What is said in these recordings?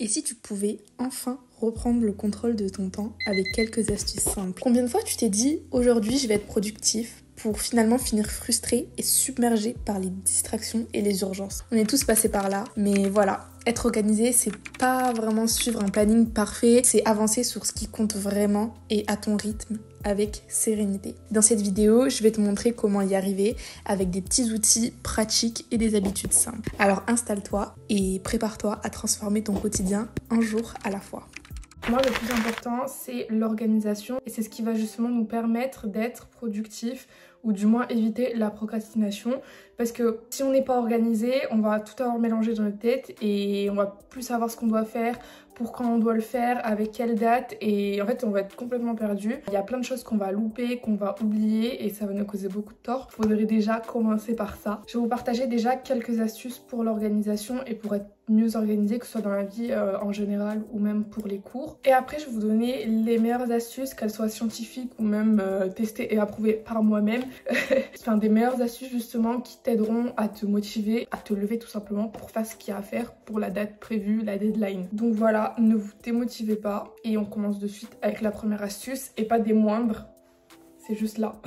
Et si tu pouvais enfin reprendre le contrôle de ton temps avec quelques astuces simples? Combien de fois tu t'es dit aujourd'hui je vais être productif pour finalement finir frustré et submergé par les distractions et les urgences? On est tous passés par là, mais voilà, être organisé, c'est pas vraiment suivre un planning parfait, c'est avancer sur ce qui compte vraiment et à ton rythme, avec sérénité. Dans cette vidéo, je vais te montrer comment y arriver avec des petits outils pratiques et des habitudes simples. Alors installe-toi et prépare-toi à transformer ton quotidien un jour à la fois. Moi, le plus important, c'est l'organisation et c'est ce qui va justement nous permettre d'être productif ou du moins éviter la procrastination, parce que si on n'est pas organisé, on va tout avoir mélangé dans notre tête et on va plus savoir ce qu'on doit faire, pour quand on doit le faire, avec quelle date, et en fait on va être complètement perdu. Il y a plein de choses qu'on va louper, qu'on va oublier et ça va nous causer beaucoup de tort. Il faudrait déjà commencer par ça. Je vais vous partager déjà quelques astuces pour l'organisation et pour être mieux organisé, que ce soit dans la vie en général ou même pour les cours. Et après je vais vous donner les meilleures astuces, qu'elles soient scientifiques ou même testées et approuvées par moi-même. Enfin des meilleures astuces justement qui t'aideront à te motiver, à te lever tout simplement pour faire ce qu'il y a à faire pour la date prévue, la deadline. Donc voilà, ne vous démotivez pas et on commence de suite avec la première astuce et pas des moindres. C'est juste là.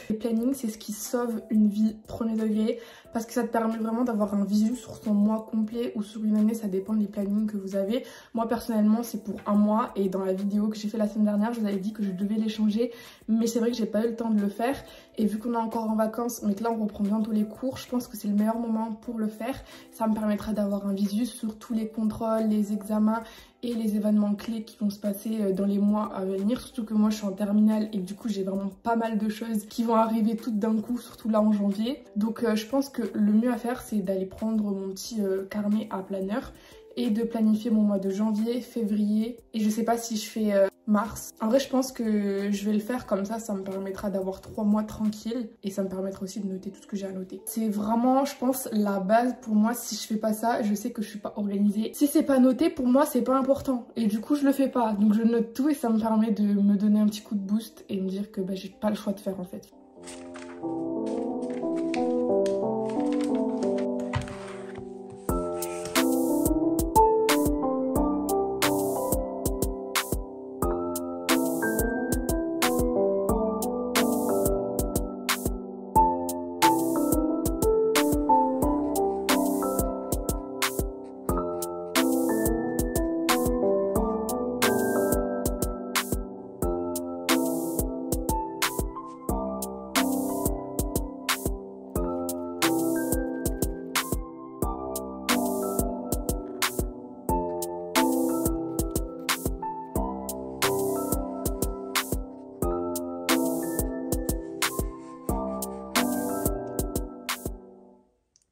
Le planning, c'est ce qui sauve une vie premier degré parce que ça te permet vraiment d'avoir un visu sur ton mois complet ou sur une année, ça dépend des plannings que vous avez. Moi personnellement, c'est pour un mois et dans la vidéo que j'ai fait la semaine dernière, je vous avais dit que je devais les changer, mais c'est vrai que j'ai pas eu le temps de le faire et vu qu'on est encore en vacances, mais que là on reprend bientôt les cours, je pense que c'est le meilleur moment pour le faire. Ça me permettra d'avoir un visu sur tous les contrôles, les examens et les événements clés qui vont se passer dans les mois à venir, surtout que moi je suis en terminale et du coup j'ai vraiment pas mal de choses qui vont arriver toutes d'un coup, surtout là en janvier. Donc je pense que le mieux à faire c'est d'aller prendre mon petit carnet à planeur et de planifier mon mois de janvier, février et je sais pas si je fais mars. En vrai je pense que je vais le faire comme ça me permettra d'avoir 3 mois tranquilles et ça me permettra aussi de noter tout ce que j'ai à noter. C'est vraiment je pense la base pour moi. Si je fais pas ça, je sais que je suis pas organisée. Si c'est pas noté, pour moi c'est pas important et du coup je le fais pas. Donc je note tout et ça me permet de me donner un petit coup de boost et me dire que bah, j'ai pas le choix de faire en fait.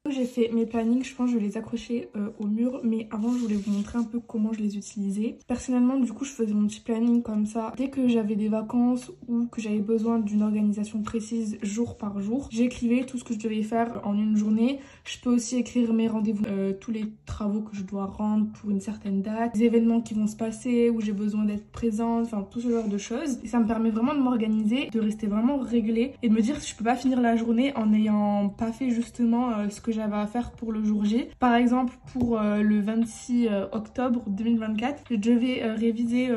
J'ai fait mes plannings, je pense que je vais les accrocher au mur, mais avant je voulais vous montrer un peu comment je les utilisais. Personnellement du coup je faisais mon petit planning comme ça. Dès que j'avais des vacances ou que j'avais besoin d'une organisation précise jour par jour, j'écrivais tout ce que je devais faire en une journée. Je peux aussi écrire mes rendez-vous, tous les travaux que je dois rendre pour une certaine date, les événements qui vont se passer, où j'ai besoin d'être présente, enfin tout ce genre de choses. Et ça me permet vraiment de m'organiser, de rester vraiment réglée et de me dire que je peux pas finir la journée en n'ayant pas fait justement ce que j'avais à faire pour le jour J. Par exemple pour le 26 octobre 2024, je devais réviser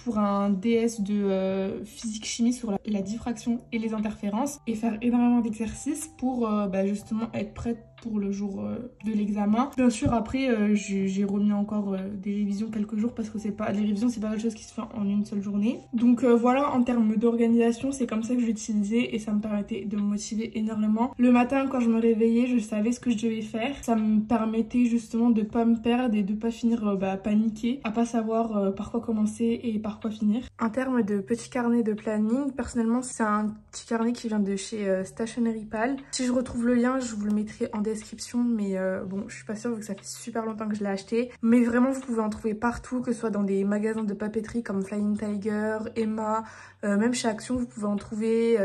pour un DS de physique-chimie sur la diffraction et les interférences et faire énormément d'exercices pour justement être prête pour le jour de l'examen. Bien sûr après j'ai remis encore des révisions quelques jours parce que les révisions c'est pas quelque chose qui se fait en une seule journée. Donc voilà, en termes d'organisation c'est comme ça que je l'utilisais et ça me permettait de me motiver énormément. Le matin quand je me réveillais je savais ce que je devais faire. Ça me permettait justement de pas me perdre et de pas finir paniquée, à pas savoir par quoi commencer et par quoi finir. En termes de petit carnet de planning, personnellement c'est un petit carnet qui vient de chez Stationery Pal. Si je retrouve le lien je vous le mettrai en description, mais bon je suis pas sûre vu que ça fait super longtemps que je l'ai acheté, mais vraiment vous pouvez en trouver partout, que ce soit dans des magasins de papeterie comme Flying Tiger, Emma, même chez Action vous pouvez en trouver,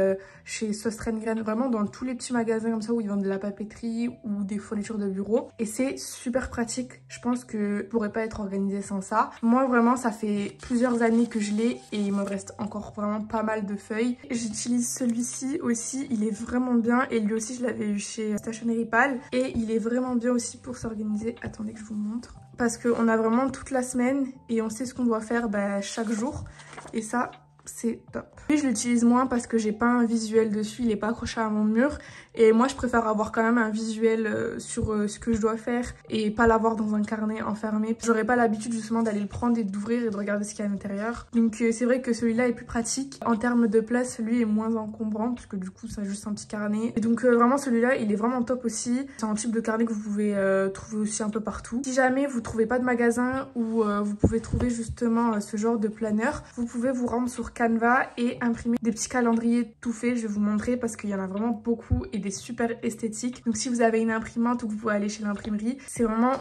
chez Sostrengren, vraiment dans tous les petits magasins comme ça où ils vendent de la papeterie ou des fournitures de bureau et c'est super pratique. Je pense que je pourrais pas être organisée sans ça. Moi vraiment ça fait plusieurs années que je l'ai et il me reste encore vraiment pas mal de feuilles. J'utilise celui-ci aussi, il est vraiment bien et lui aussi je l'avais eu chez Stationery Pal. génial. Et il est vraiment bien aussi pour s'organiser. Attendez que je vous montre. Parce qu'on a vraiment toute la semaine et on sait ce qu'on doit faire chaque jour. Et ça, c'est top. Lui, je l'utilise moins parce que j'ai pas un visuel dessus, il est pas accroché à mon mur. Et moi, je préfère avoir quand même un visuel sur ce que je dois faire et pas l'avoir dans un carnet enfermé. J'aurais pas l'habitude justement d'aller le prendre et d'ouvrir et de regarder ce qu'il y a à l'intérieur. Donc c'est vrai que celui-là est plus pratique. En termes de place, celui est moins encombrant parce que du coup, ça a juste un petit carnet. Et donc vraiment, celui-là, il est vraiment top aussi. C'est un type de carnet que vous pouvez trouver aussi un peu partout. Si jamais vous trouvez pas de magasin où vous pouvez trouver justement ce genre de planeur, vous pouvez vous rendre sur Canva et imprimer des petits calendriers tout faits. Je vais vous montrer parce qu'il y en a vraiment beaucoup et des super esthétiques. Donc si vous avez une imprimante ou que vous pouvez aller chez l'imprimerie, c'est vraiment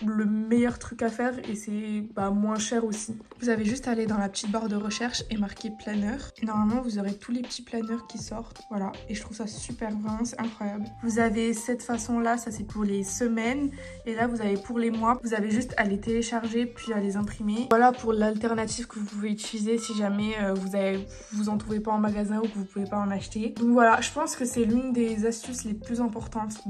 le meilleur truc à faire et c'est moins cher aussi. Vous avez juste à aller dans la petite barre de recherche et marquer planeur. Et normalement vous aurez tous les petits planeurs qui sortent. Voilà, et je trouve ça super, vraiment c'est incroyable. Vous avez cette façon là, ça c'est pour les semaines. Et là vous avez pour les mois. Vous avez juste à les télécharger puis à les imprimer. Voilà pour l'alternative que vous pouvez utiliser si jamais vous en trouvez pas en magasin ou que vous pouvez pas en acheter. Donc voilà, je pense que c'est l'une des astuces les plus importantes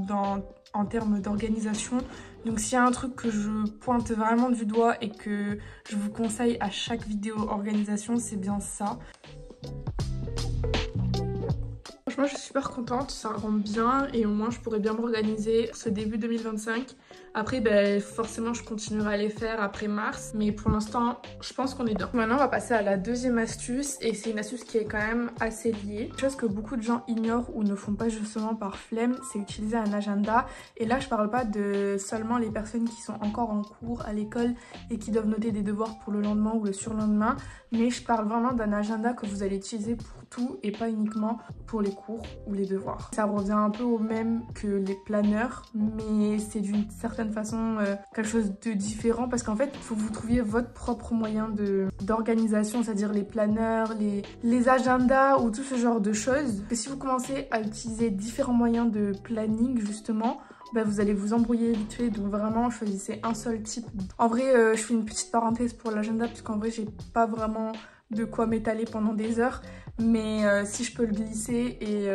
en termes d'organisation. Donc s'il y a un truc que je pointe vraiment du doigt et que je vous conseille à chaque vidéo organisation, c'est bien ça. Franchement, je suis super contente, ça rend bien et au moins je pourrais bien m'organiser ce début 2025. Après, forcément, je continuerai à les faire après mars, mais pour l'instant, je pense qu'on est bien. Maintenant, on va passer à la deuxième astuce et c'est une astuce qui est quand même assez liée. Une chose que beaucoup de gens ignorent ou ne font pas justement par flemme, c'est utiliser un agenda. Et là, je parle pas de seulement les personnes qui sont encore en cours à l'école et qui doivent noter des devoirs pour le lendemain ou le surlendemain, mais je parle vraiment d'un agenda que vous allez utiliser pour tout et pas uniquement pour les cours ou les devoirs. Ça revient un peu au même que les planeurs, mais c'est d'une certaine façon quelque chose de différent parce qu'en fait il faut que vous trouviez votre propre moyen d'organisation, c'est-à-dire les planeurs, les agendas ou tout ce genre de choses. Et si vous commencez à utiliser différents moyens de planning justement, vous allez vous embrouiller vite fait, donc vraiment choisissez un seul type. En vrai, je fais une petite parenthèse pour l'agenda puisqu'en vrai j'ai pas vraiment de quoi m'étaler pendant des heures, mais si je peux le glisser et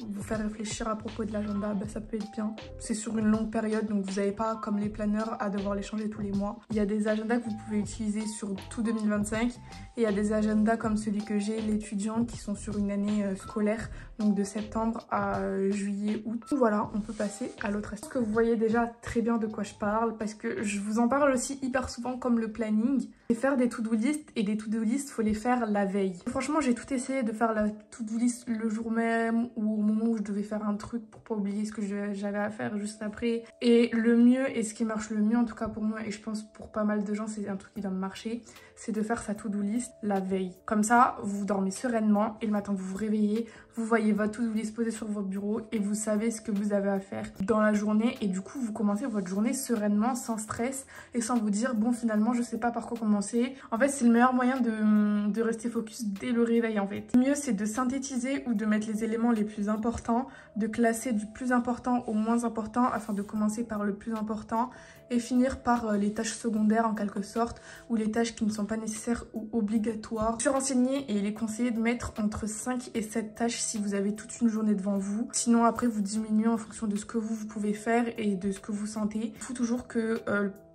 vous faire réfléchir à propos de l'agenda, ça peut être bien. C'est sur une longue période, donc vous n'avez pas comme les planeurs à devoir les changer tous les mois. Il y a des agendas que vous pouvez utiliser sur tout 2025 et il y a des agendas comme celui que j'ai, l'étudiant, qui sont sur une année scolaire, donc de septembre à juillet, août. Voilà, on peut passer à l'autre astuce. Que vous voyez déjà très bien de quoi je parle parce que je vous en parle aussi hyper souvent comme le planning. Et faire des to-do list et des to-do list, faut les faire la veille. Franchement, j'ai tout essayé de faire la to-do list le jour même ou au moment où je devais faire un truc pour pas oublier ce que j'avais à faire juste après. Et le mieux, et ce qui marche le mieux en tout cas pour moi, et je pense pour pas mal de gens, c'est un truc qui doit marcher, c'est de faire sa to-do list la veille. Comme ça, vous dormez sereinement et le matin vous vous réveillez, vous voyez votre to-do list posée sur votre bureau et vous savez ce que vous avez à faire dans la journée et du coup vous commencez votre journée sereinement, sans stress et sans vous dire bon finalement je sais pas par quoi commencer. En fait c'est le meilleur moyen de rester focus dès le réveil en fait. Le mieux c'est de synthétiser ou de mettre les éléments les plus importants, de classer du plus important au moins important afin de commencer par le plus important et finir par les tâches secondaires en quelque sorte ou les tâches qui ne sont pas nécessaires ou obligatoires. Je suis renseignée et il est conseillé de mettre entre 5 et 7 tâches si vous avez toute une journée devant vous. Sinon après vous diminuez en fonction de ce que vous pouvez faire et de ce que vous sentez. Il faut toujours que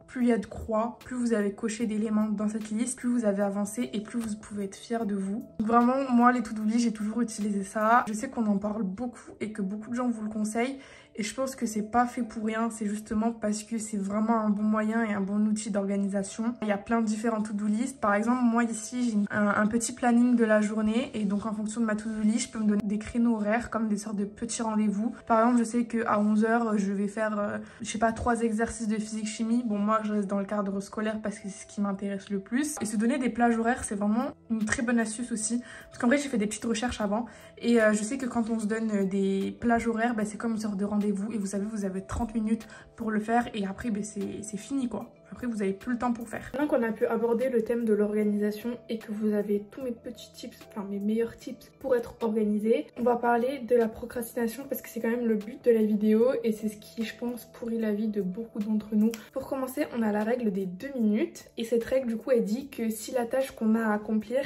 plus il y a de croix, plus vous avez coché d'éléments dans cette liste, plus vous avez avancé et plus vous pouvez être fier de vous. Donc vraiment, moi, les to-do list, j'ai toujours utilisé ça. Je sais qu'on en parle beaucoup et que beaucoup de gens vous le conseillent. Et je pense que c'est pas fait pour rien, c'est justement parce que c'est vraiment un bon moyen et un bon outil d'organisation. Il y a plein de différents to-do list. Par exemple, moi ici, j'ai un petit planning de la journée et donc en fonction de ma to-do list, je peux me donner des créneaux horaires comme des sortes de petits rendez-vous. Par exemple, je sais qu'à 11 h, je vais faire, je sais pas, 3 exercices de physique-chimie. Bon, moi, je reste dans le cadre scolaire parce que c'est ce qui m'intéresse le plus. Et se donner des plages horaires, c'est vraiment une très bonne astuce aussi. Parce qu'en vrai, j'ai fait des petites recherches avant et je sais que quand on se donne des plages horaires, c'est comme une sorte de rendez-vous et vous savez, vous avez 30 minutes pour le faire et après c'est fini quoi. Après vous avez plus le temps pour faire. Maintenant qu'on a pu aborder le thème de l'organisation et que vous avez tous mes petits tips, enfin mes meilleurs tips pour être organisé, on va parler de la procrastination parce que c'est quand même le but de la vidéo et c'est ce qui je pense pourrit la vie de beaucoup d'entre nous. Pour commencer, on a la règle des 2 minutes et cette règle du coup elle dit que si la tâche qu'on a à accomplir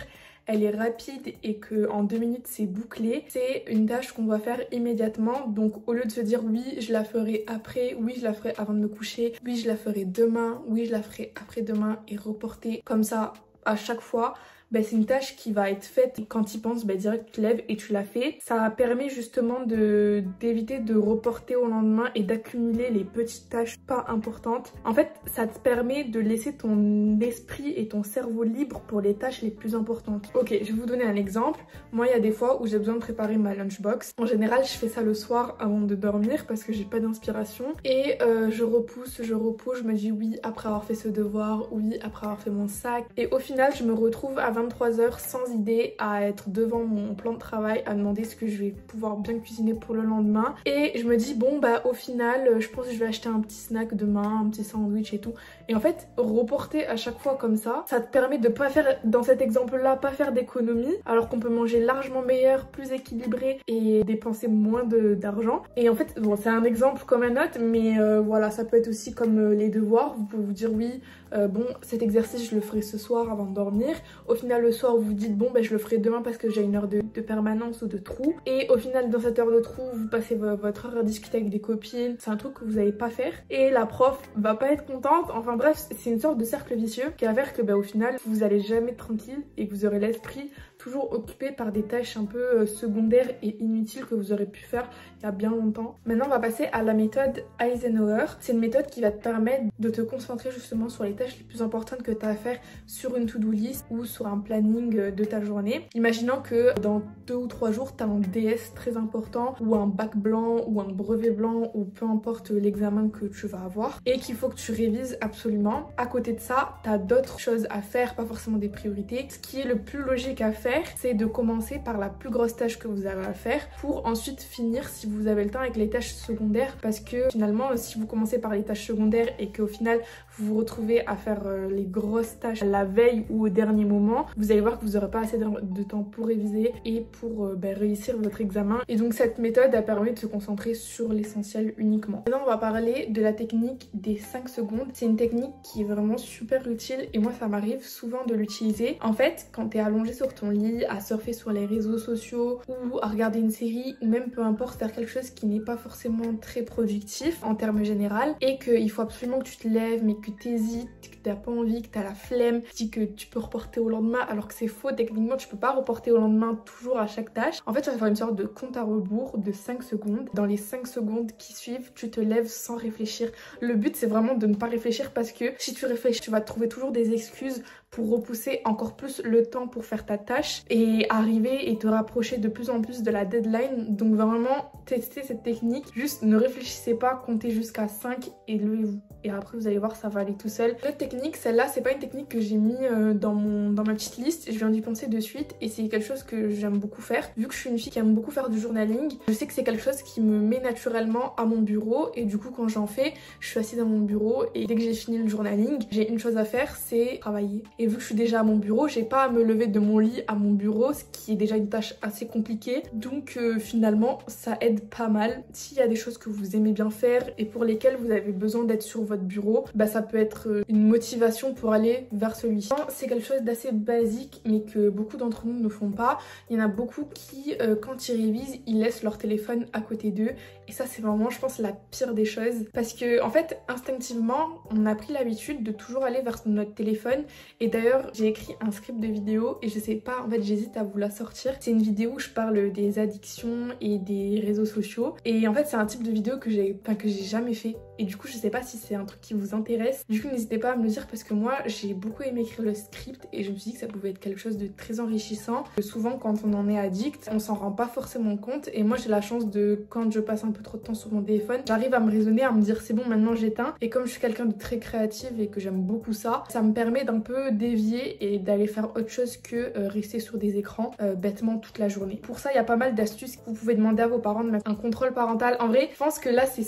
elle est rapide et que en 2 minutes c'est bouclé, c'est une tâche qu'on va faire immédiatement. Donc au lieu de se dire oui je la ferai après, oui je la ferai avant de me coucher, oui je la ferai demain, oui je la ferai après-demain et reporter comme ça à chaque fois, c'est une tâche qui va être faite quand tu y penses, direct tu te lèves et tu la fais. Ça permet justement d'éviter de reporter au lendemain et d'accumuler les petites tâches pas importantes. En fait, ça te permet de laisser ton esprit et ton cerveau libre pour les tâches les plus importantes. Ok, je vais vous donner un exemple. Moi, il y a des fois où j'ai besoin de préparer ma lunchbox. En général, je fais ça le soir avant de dormir parce que j'ai pas d'inspiration. Et je repousse, je me dis oui après avoir fait ce devoir, oui après avoir fait mon sac. Et au final, je me retrouve à 23h sans idée à être devant mon plan de travail, à demander ce que je vais pouvoir bien cuisiner pour le lendemain. Et je me dis bon au final je pense que je vais acheter un petit snack demain, un petit sandwich et tout. Et en fait reporter à chaque fois comme ça te permet de pas faire, dans cet exemple là, pas faire d'économie alors qu'on peut manger largement meilleur, plus équilibré et dépenser moins d'argent. Et en fait bon c'est un exemple comme un autre mais voilà, ça peut être aussi comme les devoirs. Vous pouvez vous dire oui bon cet exercice je le ferai ce soir avant de dormir. Au final le soir vous vous dites bon je le ferai demain parce que j'ai une heure de permanence ou de trou. Et au final dans cette heure de trou vous passez votre heure à discuter avec des copines. C'est un truc que vous n'allez pas faire et la prof va pas être contente. Enfin bref, c'est une sorte de cercle vicieux qui va faire que au final vous allez jamais être tranquille et que vous aurez l'esprit toujours occupé par des tâches un peu secondaires et inutiles que vous aurez pu faire il y a bien longtemps. Maintenant on va passer à la méthode Eisenhower. C'est une méthode qui va te permettre de te concentrer justement sur les tâches les plus importantes que tu as à faire sur une to-do list ou sur un planning de ta journée. Imaginons que dans 2 ou 3 jours tu as un DS très important ou un bac blanc ou un brevet blanc ou peu importe l'examen que tu vas avoir et qu'il faut que tu révises absolument. À côté de ça, tu as d'autres choses à faire, pas forcément des priorités. Ce qui est le plus logique à faire, c'est de commencer par la plus grosse tâche que vous avez à faire pour ensuite finir si vous avez le temps avec les tâches secondaires, parce que finalement si vous commencez par les tâches secondaires et qu'au final vous vous retrouvez à faire les grosses tâches la veille ou au dernier moment, vous allez voir que vous n'aurez pas assez de temps pour réviser et pour réussir votre examen. Et donc cette méthode a permis de se concentrer sur l'essentiel uniquement. Maintenant on va parler de la technique des 5 secondes. C'est une technique qui est vraiment super utile et moi ça m'arrive souvent de l'utiliser. En fait quand tu es allongé sur ton lit à surfer sur les réseaux sociaux ou à regarder une série ou même peu importe faire quelque chose qui n'est pas forcément très productif en termes général et qu'il faut absolument que tu te lèves mais que tu hésites, que t'as pas envie, que t'as la flemme, tu dis que tu peux reporter au lendemain alors que c'est faux. Techniquement tu peux pas reporter au lendemain toujours à chaque tâche. En fait tu vas faire une sorte de compte à rebours de 5 secondes. Dans les 5 secondes qui suivent tu te lèves sans réfléchir. Le but c'est vraiment de ne pas réfléchir parce que si tu réfléchis tu vas trouver toujours des excuses pour repousser encore plus le temps pour faire ta tâche et arriver et te rapprocher de plus en plus de la deadline. Donc vraiment testez cette technique, juste ne réfléchissez pas, comptez jusqu'à 5 et levez-vous. Et après vous allez voir ça va aller tout seul. L'autre technique, celle-là c'est pas une technique que j'ai mis dans ma petite liste, je viens d'y penser de suite et c'est quelque chose que j'aime beaucoup faire. Vu que je suis une fille qui aime beaucoup faire du journaling, je sais que c'est quelque chose qui me met naturellement à mon bureau et du coup quand j'en fais, je suis assise dans mon bureau et dès que j'ai fini le journaling, j'ai une chose à faire, c'est travailler. Et vu que je suis déjà à mon bureau, j'ai pas à me lever de mon lit à mon bureau, ce qui est déjà une tâche assez compliquée. Donc finalement ça aide pas mal. S'il y a des choses que vous aimez bien faire et pour lesquelles vous avez besoin d'être sur votre bureau, ça peut être une motivation pour aller vers celui-ci. C'est quelque chose d'assez basique mais que beaucoup d'entre nous ne font pas. Il y en a beaucoup qui quand ils révisent, ils laissent leur téléphone à côté d'eux et ça c'est vraiment je pense la pire des choses parce que en fait instinctivement on a pris l'habitude de toujours aller vers notre téléphone. Et d'ailleurs j'ai écrit un script de vidéo et je sais pas, en fait j'hésite à vous la sortir. C'est une vidéo où je parle des addictions et des réseaux sociaux et en fait c'est un type de vidéo que j'ai jamais fait et du coup je sais pas si c'est un truc qui vous intéresse. Du coup n'hésitez pas à me le dire parce que moi j'ai beaucoup aimé écrire le script et je me suis dit que ça pouvait être quelque chose de très enrichissant. Souvent quand on en est addict on s'en rend pas forcément compte et moi j'ai la chance de, quand je passe un peu trop de temps sur mon téléphone, j'arrive à me raisonner, à me dire c'est bon maintenant j'éteins. Et comme je suis quelqu'un de très créative et que j'aime beaucoup ça, ça me permet d'un peu dévier et d'aller faire autre chose que rester sur des écrans bêtement toute la journée. Pour ça il y a pas mal d'astuces. Vous pouvez demander à vos parents de mettre un contrôle parental. En vrai je pense que là c'est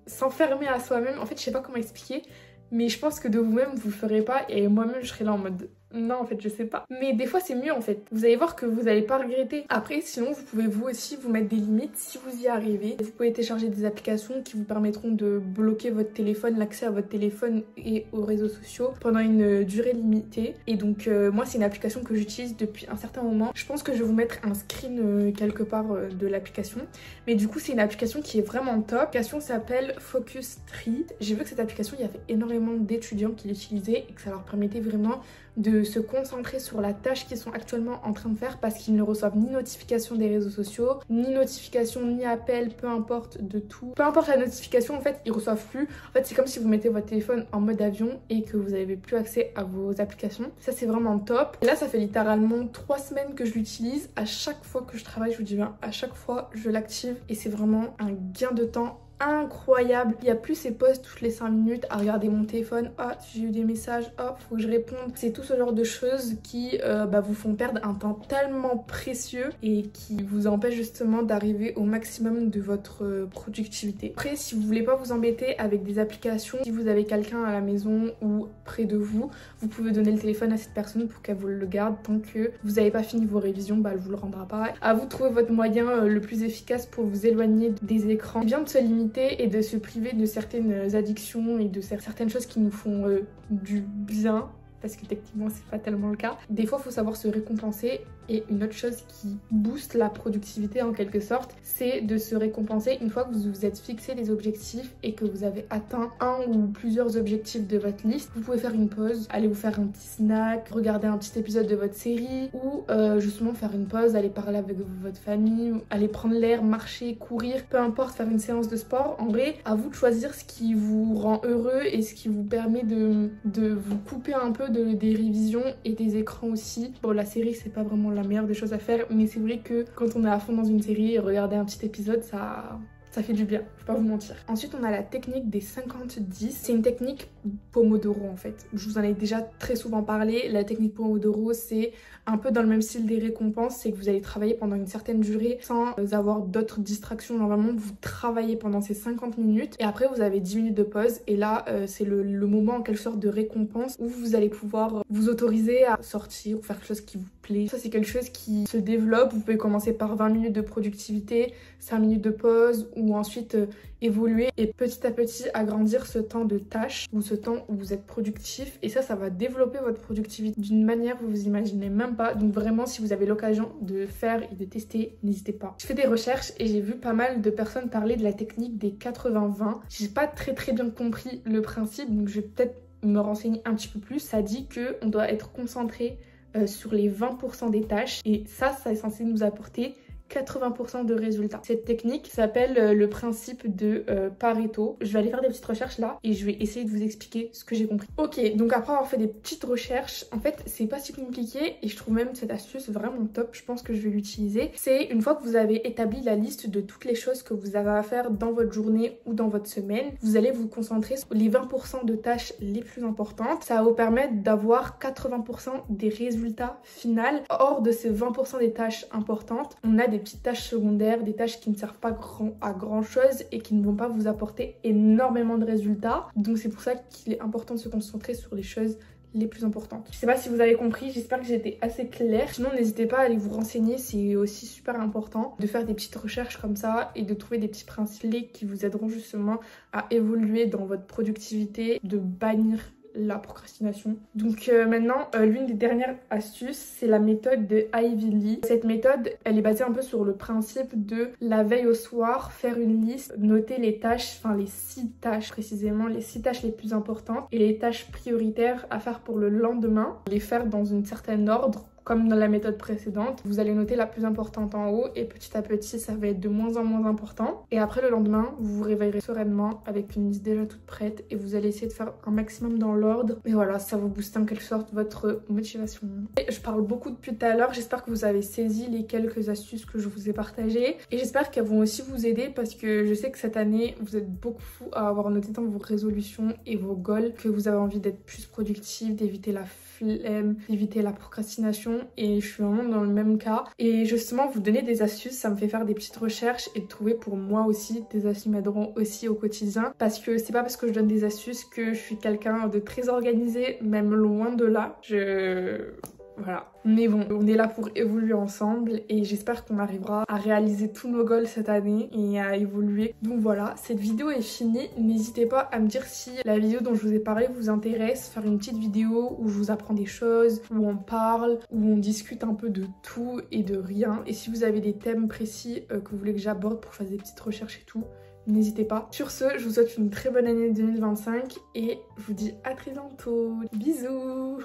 s'enfermer à soi-même. En fait je sais pas comment expliquer mais je pense que de vous-même vous le ferez pas et moi-même je serai là en mode Non, en fait, je sais pas. Mais des fois, c'est mieux, en fait. Vous allez voir que vous allez pas regretter. Après, sinon, vous pouvez vous aussi vous mettre des limites si vous y arrivez. Vous pouvez télécharger des applications qui vous permettront de bloquer votre téléphone, l'accès à votre téléphone et aux réseaux sociaux pendant une durée limitée. Et donc, moi, c'est une application que j'utilise depuis un certain moment. Je pense que je vais vous mettre un screen quelque part de l'application. Mais du coup, c'est une application qui est vraiment top. L'application s'appelle Focus Tree. J'ai vu que cette application, il y avait énormément d'étudiants qui l'utilisaient et que ça leur permettait vraiment de se concentrer sur la tâche qu'ils sont actuellement en train de faire parce qu'ils ne reçoivent ni notification des réseaux sociaux, ni notification, ni appel, peu importe de tout. Peu importe la notification, en fait, ils reçoivent plus. En fait, c'est comme si vous mettez votre téléphone en mode avion et que vous n'avez plus accès à vos applications. Ça, c'est vraiment top. Et là, ça fait littéralement 3 semaines que je l'utilise. À chaque fois que je travaille, je vous dis bien, à chaque fois, je l'active et c'est vraiment un gain de temps incroyable. Il y a plus ces pauses toutes les 5 minutes à regarder mon téléphone. Ah, j'ai eu des messages, ah, faut que je réponde. C'est tout ce genre de choses qui vous font perdre un temps tellement précieux et qui vous empêchent justement d'arriver au maximum de votre productivité. Après, si vous voulez pas vous embêter avec des applications, si vous avez quelqu'un à la maison ou près de vous, vous pouvez donner le téléphone à cette personne pour qu'elle vous le garde. Tant que vous n'avez pas fini vos révisions, bah elle vous le rendra pas. À vous de trouver votre moyen le plus efficace pour vous éloigner des écrans. C'est bien de se limiter et de se priver de certaines addictions et de certaines choses qui nous font du bien, parce que techniquement c'est pas tellement le cas. Des fois il faut savoir se récompenser. Et une autre chose qui booste la productivité en quelque sorte, c'est de se récompenser une fois que vous vous êtes fixé des objectifs et que vous avez atteint un ou plusieurs objectifs de votre liste. Vous pouvez faire une pause, aller vous faire un petit snack, regarder un petit épisode de votre série ou justement faire une pause, aller parler avec votre famille, aller prendre l'air, marcher, courir, peu importe, faire une séance de sport. En vrai, à vous de choisir ce qui vous rend heureux et ce qui vous permet de vous couper un peu des révisions et des écrans aussi. Bon, la série c'est pas vraiment la meilleure des choses à faire, mais c'est vrai que quand on est à fond dans une série, regarder un petit épisode, ça fait du bien, je vais pas vous mentir. Ensuite, on a la technique des 50-10. C'est une technique Pomodoro en fait. Je vous en ai déjà très souvent parlé. La technique Pomodoro, c'est un peu dans le même style des récompenses. C'est que vous allez travailler pendant une certaine durée sans avoir d'autres distractions. Normalement, vous travaillez pendant ces 50 minutes et après, vous avez 10 minutes de pause. Et là, c'est le moment en quelque sorte de récompense où vous allez pouvoir vous autoriser à sortir ou faire quelque chose qui vous plaît. Ça, c'est quelque chose qui se développe. Vous pouvez commencer par 20 minutes de productivité, 5 minutes de pause ou ensuite évoluer et petit à petit agrandir ce temps de tâche ou ce temps où vous êtes productif. Et ça va développer votre productivité d'une manière que vous imaginez même pas. Donc vraiment, si vous avez l'occasion de faire et de tester, n'hésitez pas. Je fais des recherches et j'ai vu pas mal de personnes parler de la technique des 80-20. J'ai pas très bien compris le principe, donc je vais peut-être me renseigner un petit peu plus. Ça dit qu'on doit être concentré sur les 20% des tâches et ça est censé nous apporter 80% de résultats. Cette technique s'appelle le principe de Pareto. Je vais aller faire des petites recherches là et je vais essayer de vous expliquer ce que j'ai compris. Ok, donc après avoir fait des petites recherches, en fait c'est pas si compliqué et je trouve même cette astuce vraiment top. Je pense que je vais l'utiliser. C'est une fois que vous avez établi la liste de toutes les choses que vous avez à faire dans votre journée ou dans votre semaine, vous allez vous concentrer sur les 20% de tâches les plus importantes. Ça va vous permettre d'avoir 80% des résultats finaux. Hors de ces 20% des tâches importantes, on a des petites tâches secondaires, des tâches qui ne servent pas à grand chose et qui ne vont pas vous apporter énormément de résultats. Donc c'est pour ça qu'il est important de se concentrer sur les choses les plus importantes. Je sais pas si vous avez compris, j'espère que j'ai été assez claire. Sinon n'hésitez pas à aller vous renseigner, c'est aussi super important de faire des petites recherches comme ça et de trouver des petits principes qui vous aideront justement à évoluer dans votre productivité, de bannir la procrastination. Donc maintenant, l'une des dernières astuces, c'est la méthode de Ivy Lee. Cette méthode, elle est basée un peu sur le principe de la veille au soir, faire une liste, noter les tâches, enfin les 6 tâches précisément, les 6 tâches les plus importantes et les tâches prioritaires à faire pour le lendemain, les faire dans une certaine ordre. Comme dans la méthode précédente, vous allez noter la plus importante en haut et petit à petit ça va être de moins en moins important. Et après le lendemain, vous vous réveillerez sereinement avec une liste déjà toute prête et vous allez essayer de faire un maximum dans l'ordre. Et voilà, ça va booster en quelque sorte votre motivation. Et je parle beaucoup depuis tout à l'heure, j'espère que vous avez saisi les quelques astuces que je vous ai partagées. Et j'espère qu'elles vont aussi vous aider parce que je sais que cette année, vous êtes beaucoup à avoir noté dans vos résolutions et vos goals que vous avez envie d'être plus productif, d'éviter la flemme, d'éviter la procrastination. et je suis vraiment dans le même cas. Et justement, vous donner des astuces, ça me fait faire des petites recherches et de trouver pour moi aussi des astuces qui m'aideront aussi au quotidien. Parce que c'est pas parce que je donne des astuces que je suis quelqu'un de très organisé, même loin de là. Voilà. Mais bon, on est là pour évoluer ensemble et j'espère qu'on arrivera à réaliser tous nos goals cette année et à évoluer. Donc voilà, cette vidéo est finie. N'hésitez pas à me dire si la vidéo dont je vous ai parlé vous intéresse. Faire une petite vidéo où je vous apprends des choses, où on parle, où on discute un peu de tout et de rien. Et si vous avez des thèmes précis que vous voulez que j'aborde pour faire des petites recherches et tout, n'hésitez pas. Sur ce, je vous souhaite une très bonne année 2025 et je vous dis à très bientôt. Bisous!